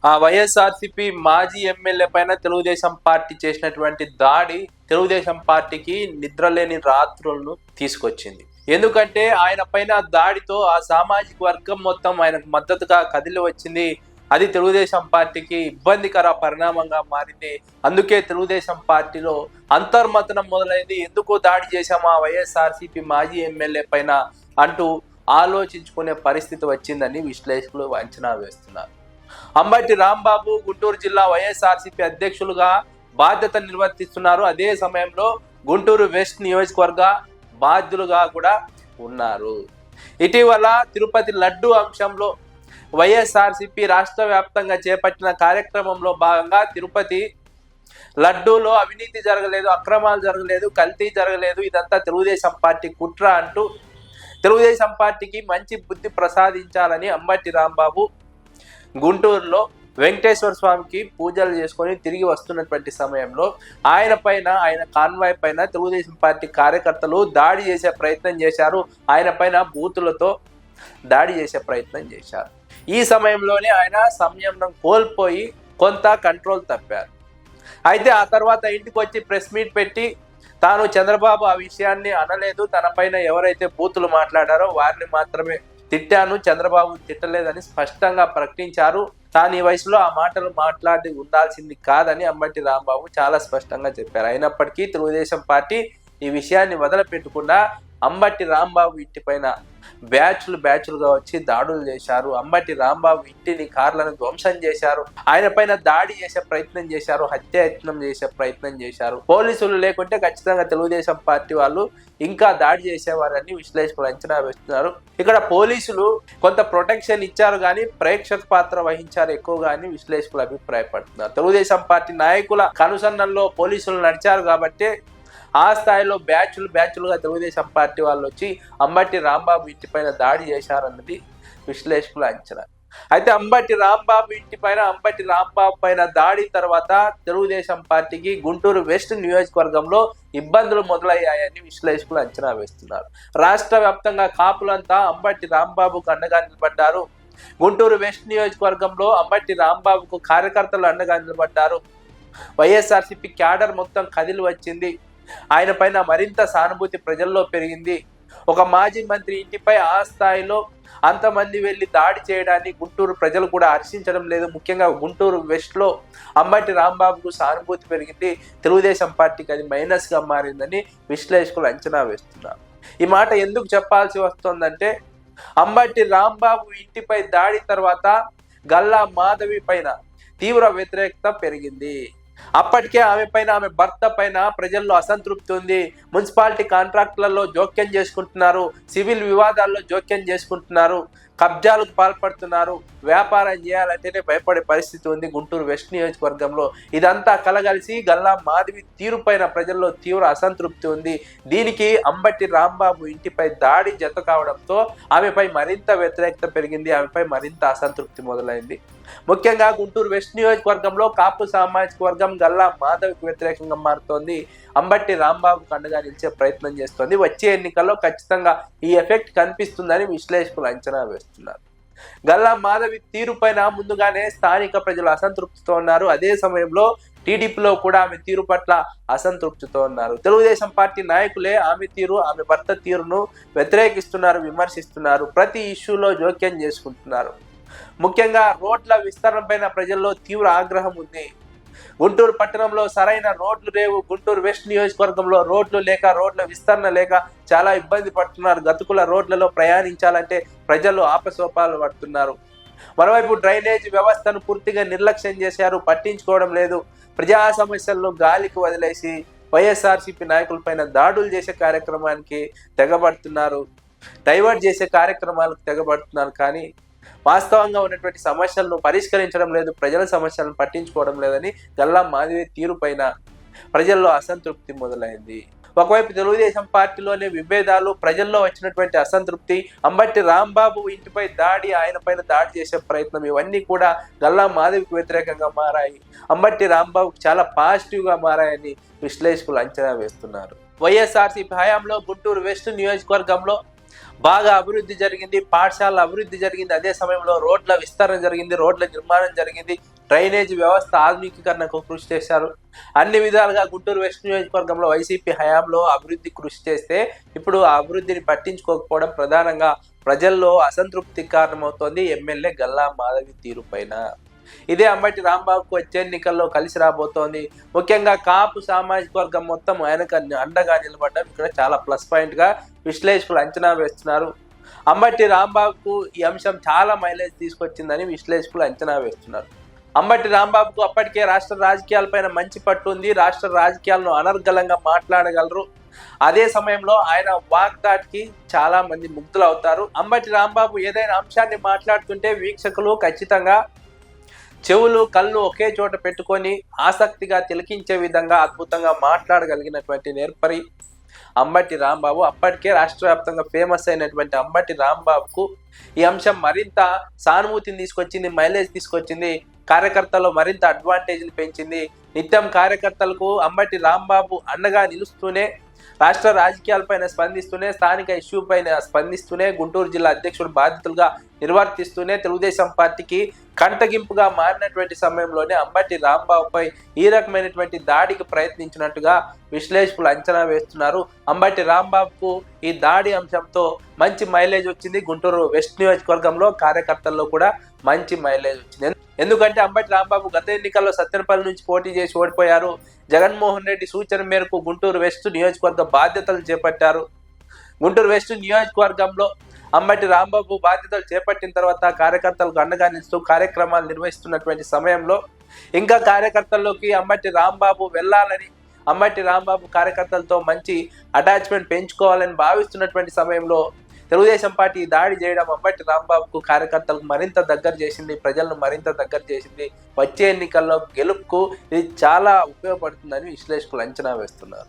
ఆ వైఎస్ఆర్సీపీ మాజీ ఎమ్మెల్యే పైన తెలుగుదేశం పార్టీ చేసినటువంటి దాడి తెలుగుదేశం పార్టీకి నిద్రలేని రాత్రులను తీసుకొచ్చింది. ఎందుకంటే ఆయన పైన దాడితో ఆ సామాజిక వర్గం మొత్తం ఆయనకు మద్దతుగా కదిలి వచ్చింది. అది తెలుగుదేశం పార్టీకి ఇబ్బందికర పరిణామంగా మారింది. అందుకే తెలుగుదేశం పార్టీలో అంతర్మతనం మొదలైంది. ఎందుకు దాడి చేశామా వైఎస్ఆర్సీపీ మాజీ ఎమ్మెల్యే పైన అంటూ ఆలోచించుకునే పరిస్థితి వచ్చిందని విశ్లేషకులు అంచనా వేస్తున్నారు. అంబటి రాంబాబు గుంటూరు జిల్లా వైఎస్ఆర్సీపీ అధ్యక్షులుగా బాధ్యత నిర్వర్తిస్తున్నారు. అదే సమయంలో గుంటూరు వెస్ట్ నియోజకవర్గ బాధ్యులుగా కూడా ఉన్నారు. ఇటీవల తిరుపతి లడ్డు అంశంలో వైఎస్ఆర్సీపీ రాష్ట్ర వ్యాప్తంగా చేపట్టిన కార్యక్రమంలో భాగంగా తిరుపతి లడ్డూలో అవినీతి జరగలేదు, అక్రమాలు జరగలేదు, కల్తీ జరగలేదు, ఇదంతా తెలుగుదేశం పార్టీ కుట్ర అంటూ తెలుగుదేశం పార్టీకి మంచి బుద్ధి ప్రసాదించాలని అంబటి రాంబాబు గుంటూరులో వెంకటేశ్వర స్వామికి పూజలు చేసుకొని తిరిగి వస్తున్నటువంటి సమయంలో ఆయన కాన్వాయ్ పైన తెలుగుదేశం పార్టీ కార్యకర్తలు దాడి చేసే ప్రయత్నం చేశారు. ఆయన పైన బూతులతో దాడి చేసే ప్రయత్నం చేశారు. ఈ సమయంలోనే ఆయన సంయమనం కోల్పోయి కొంత కంట్రోల్ తప్పారు. అయితే ఆ తర్వాత ఇంటికి వచ్చి ప్రెస్ మీట్ పెట్టి తాను చంద్రబాబు ఆ విషయాన్ని అనలేదు, తన పైన ఎవరైతే బూతులు మాట్లాడారో వారిని మాత్రమే తిట్టాను, చంద్రబాబు తిట్టలేదని స్పష్టంగా ప్రకటించారు. తాను ఈ వయసులో ఆ మాటలు మాట్లాడి ఉండాల్సింది కాదని అంబటి రాంబాబు చాలా స్పష్టంగా చెప్పారు. అయినప్పటికీ తెలుగుదేశం పార్టీ ఈ విషయాన్ని వదిలిపెట్టకుండా అంబటి రాంబాబు ఇంటి పైన బ్యాచ్లుగా వచ్చి దాడులు చేశారు. అంబటి రాంబాబు ఇంటిని కార్లను ధ్వంసం చేశారు. ఆయన పైన దాడి చేసే ప్రయత్నం చేశారు, హత్యాయత్నం చేసే ప్రయత్నం చేశారు. పోలీసులు లేకుంటే ఖచ్చితంగా తెలుగుదేశం పార్టీ వాళ్ళు ఇంకా దాడి చేసేవారని విశ్లేషకులు అంచనా వేస్తున్నారు. ఇక్కడ పోలీసులు కొంత ప్రొటెక్షన్ ఇచ్చారు కానీ ప్రేక్షక పాత్ర వహించారు ఎక్కువగా అని విశ్లేషకులు అభిప్రాయపడుతున్నారు. తెలుగుదేశం పార్టీ నాయకుల కనుసన్నల్లో పోలీసులు నడిచారు కాబట్టి ఆ స్థాయిలో బ్యాచ్లుగా తెలుగుదేశం పార్టీ వాళ్ళు వచ్చి అంబటి రాంబాబు ఇంటిపైన దాడి చేశారన్నది విశ్లేషకుల అంచనా. అయితే అంబటి రాంబాబు పైన దాడి తర్వాత తెలుగుదేశం పార్టీకి గుంటూరు వెస్ట్ నియోజకవర్గంలో ఇబ్బందులు మొదలయ్యాయని విశ్లేషకులు అంచనా వేస్తున్నారు. రాష్ట్ర వ్యాప్తంగా కాపులంతా అంబటి రాంబాబుకు అండగా నిలబడ్డారు. గుంటూరు వెస్ట్ నియోజకవర్గంలో అంబటి రాంబాబుకు కార్యకర్తలు అండగా నిలబడ్డారు. వైఎస్ఆర్సీపీ క్యాడర్ మొత్తం కదిలి వచ్చింది. ఆయన పైన మరింత సానుభూతి ప్రజల్లో పెరిగింది. ఒక మాజీ మంత్రి ఇంటిపై ఆ స్థాయిలో అంతమంది వెళ్ళి దాడి చేయడాన్ని గుంటూరు ప్రజలు కూడా హర్షించడం లేదు. ముఖ్యంగా గుంటూరు వెస్ట్లో అంబటి రాంబాబుకు సానుభూతి పెరిగింది. తెలుగుదేశం పార్టీకి అది మైనస్గా మారిందని విశ్లేషకులు అంచనా వేస్తున్నారు. ఈ మాట ఎందుకు చెప్పాల్సి వస్తుందంటే అంబటి రాంబాబు ఇంటిపై దాడి తర్వాత గల్లా మాధవి పైన తీవ్ర వ్యతిరేకత పెరిగింది. అప్పటికే ఆమె భర్త పైన ప్రజల్లో అసంతృప్తి ఉంది. మున్సిపాలిటీ కాంట్రాక్టులలో జోక్యం చేసుకుంటున్నారు, సివిల్ వివాదాల్లో జోక్యం చేసుకుంటున్నారు, కబ్జాలకు పాల్పడుతున్నారు, వ్యాపారం చేయాలంటేనే భయపడే పరిస్థితి ఉంది గుంటూరు వెస్ట్ నియోజకవర్గంలో. ఇదంతా కలగలిసి గల్లా మాధవి తీరు పైన ప్రజల్లో తీవ్ర అసంతృప్తి ఉంది. దీనికి అంబటి రాంబాబు ఇంటిపై దాడి జత కావడంతో ఆమెపై మరింత వ్యతిరేకత పెరిగింది, ఆమెపై మరింత అసంతృప్తి మొదలైంది. ముఖ్యంగా గుంటూరు వెస్ట్ నియోజకవర్గంలో కాపు సామాజిక వర్గం గల్లా మాధవికి వ్యతిరేకంగా మారుతోంది. అంబటి రాంబాబుకు అండగా నిలిచే ప్రయత్నం చేస్తోంది. వచ్చే ఎన్నికల్లో ఖచ్చితంగా ఈ ఎఫెక్ట్ కనిపిస్తుందని విశ్లేషకులు అంచనా వేస్తున్నారు. గల్లా మాధవి తీరు పైన ముందుగానే స్థానిక ప్రజలు అసంతృప్తితో ఉన్నారు. అదే సమయంలో టీడీపీలో కూడా ఆమె తీరు పట్ల అసంతృప్తితో ఉన్నారు. తెలుగుదేశం పార్టీ నాయకులే ఆమె భర్త తీరును వ్యతిరేకిస్తున్నారు, విమర్శిస్తున్నారు. ప్రతి ఇష్యూలో జోక్యం చేసుకుంటున్నారు. ముఖ్యంగా రోడ్ల విస్తరణ పైన ప్రజల్లో తీవ్ర ఆగ్రహం ఉంది. గుంటూరు పట్టణంలో సరైన రోడ్లు లేవు. గుంటూరు వెస్ట్ నియోజకవర్గంలో రోడ్లు లేక, రోడ్ల విస్తరణ లేక చాలా ఇబ్బంది పడుతున్నారు. గతుకుల రోడ్లలో ప్రయాణించాలంటే ప్రజలు ఆపసోపాలు పడుతున్నారు. మరోవైపు డ్రైనేజ్ వ్యవస్థను పూర్తిగా నిర్లక్ష్యం చేశారు, పట్టించుకోవడం లేదు. ప్రజా సమస్యలను గాలికి వదిలేసి వైఎస్ఆర్సీపీ నాయకులపైన దాడులు చేసే కార్యక్రమానికి తెగబడుతున్నారు, డైవర్ట్ చేసే కార్యక్రమాలకు తెగబడుతున్నారు. కానీ వాస్తవంగా ఉన్నటువంటి సమస్యలను పరిష్కరించడం లేదు, ప్రజల సమస్యలను పట్టించుకోవడం లేదని గల్లా మాధవి తీరు పైన ప్రజల్లో అసంతృప్తి మొదలైంది. ఒకవైపు తెలుగుదేశం పార్టీలోనే విభేదాలు, ప్రజల్లో వచ్చినటువంటి అసంతృప్తి, అంబటి రాంబాబు ఇంటిపై దాడి, ఆయన పైన దాడి చేసే ప్రయత్నం, ఇవన్నీ కూడా గల్లా మాధవికి వ్యతిరేకంగా మారాయి. అంబటి రాంబాబుకు చాలా పాజిటివ్గా మారాయని విశ్లేషకులు అంచనా వేస్తున్నారు. వైఎస్ఆర్సీపీ హయాంలో గుంటూరు వెస్ట్ నియోజకవర్గంలో బాగా అభివృద్ధి జరిగింది, పాఠశాలల అభివృద్ధి జరిగింది. అదే సమయంలో రోడ్ల విస్తరణ జరిగింది, రోడ్ల నిర్మాణం జరిగింది, డ్రైనేజ్ వ్యవస్థ ఆధునికీకరణకు కృషి చేశారు. అన్ని విధాలుగా గుంటూరు వెస్ట్ నియోజకవర్గంలో వైసీపీ హయాంలో అభివృద్ధి కృషి చేస్తే ఇప్పుడు ఆ అభివృద్ధిని పట్టించుకోకపోవడం ప్రధానంగా ప్రజల్లో అసంతృప్తికి కారణమవుతోంది ఎమ్మెల్యే గల్లా మాధవి తీరు పైన. ఇదే అంబటి రాంబాబుకు వచ్చే ఎన్నికల్లో కలిసి రాబోతోంది. ముఖ్యంగా కాపు సామాజిక వర్గం మొత్తం ఆయనకు అండగా నిలబడ్డం ఇక్కడ చాలా ప్లస్ పాయింట్ గా విశ్లేషకులు అంచనా వేస్తున్నారు. అంబటి రాంబాబుకు ఈ అంశం చాలా మైలేజ్ తీసుకొచ్చిందని విశ్లేషకులు అంచనా వేస్తున్నారు. అంబటి రాంబాబుకు అప్పటికే రాష్ట్ర రాజకీయాలపైన మంచి పట్టు ఉంది, రాష్ట్ర రాజకీయాలను అనర్గళంగా మాట్లాడగలరు. అదే సమయంలో ఆయన వాగ్దాటికి చాలా మంది ముగ్ధులు అవుతారు. అంబటి రాంబాబు ఏదైనా అంశాన్ని మాట్లాడుతుంటే వీక్షకులు ఖచ్చితంగా చెవులు కళ్ళు ఒకే చోట పెట్టుకొని ఆసక్తిగా తిలకించే విధంగా అద్భుతంగా మాట్లాడగలిగినటువంటి నేర్పరి అంబటి రాంబాబు. అప్పటికే రాష్ట్ర వ్యాప్తంగా ఫేమస్ అయినటువంటి అంబటి రాంబాబుకు ఈ అంశం మరింత సానుభూతిని తీసుకొచ్చింది, మైలేజ్ తీసుకొచ్చింది, కార్యకర్తల్లో మరింత అడ్వాంటేజ్ని పెంచింది. నిత్యం కార్యకర్తలకు అంబటి రాంబాబు అండగా నిలుస్తూనే, రాష్ట్ర రాజకీయాలపైన స్పందిస్తూనే, స్థానిక ఇష్యూ పైన స్పందిస్తూనే, గుంటూరు జిల్లా అధ్యక్షుడు బాధ్యతలుగా నిర్వర్తిస్తూనే తెలుగుదేశం పార్టీకి కంటగింపుగా మారినటువంటి సమయంలోనే అంబటి రాంబాబుపై ఈ రకమైనటువంటి దాడికి ప్రయత్నించినట్టుగా విశ్లేషకులు అంచనా వేస్తున్నారు. అంబటి రాంబాబుకు ఈ దాడి అంశంతో మంచి మైలేజ్ వచ్చింది. గుంటూరు వెస్ట్ నియోజకవర్గంలో కార్యకర్తల్లో కూడా మంచి మైలేజ్ వచ్చింది. ఎందుకంటే అంబటి రాంబాబు గత ఎన్నికల్లో సత్తెనపల్లి నుంచి పోటీ చేసి ఓడిపోయారు. జగన్మోహన్ రెడ్డి సూచన మేరకు గుంటూరు వెస్ట్ నియోజకవర్గ బాధ్యతలు చేపట్టారు. గుంటూరు వెస్ట్ నియోజకవర్గంలో అంబటి రాంబాబు బాధ్యతలు చేపట్టిన తర్వాత కార్యకర్తలకు అండగా నిలుస్తూ కార్యక్రమాలు నిర్వహిస్తున్నటువంటి సమయంలో ఇంకా కార్యకర్తల్లోకి అంబటి రాంబాబు వెళ్ళాలని, అంబటి రాంబాబు కార్యకర్తలతో మంచి అటాచ్మెంట్ పెంచుకోవాలని భావిస్తున్నటువంటి సమయంలో తెలుగుదేశం పార్టీ దాడి చేయడం అంబటి రాంబాబుకు కార్యకర్తలకు మరింత దగ్గర చేసింది, ప్రజలను మరింత దగ్గర చేసింది. వచ్చే ఎన్నికల్లో గెలుపుకు ఇది చాలా ఉపయోగపడుతుందని విశ్లేషకులు అంచనా వేస్తున్నారు.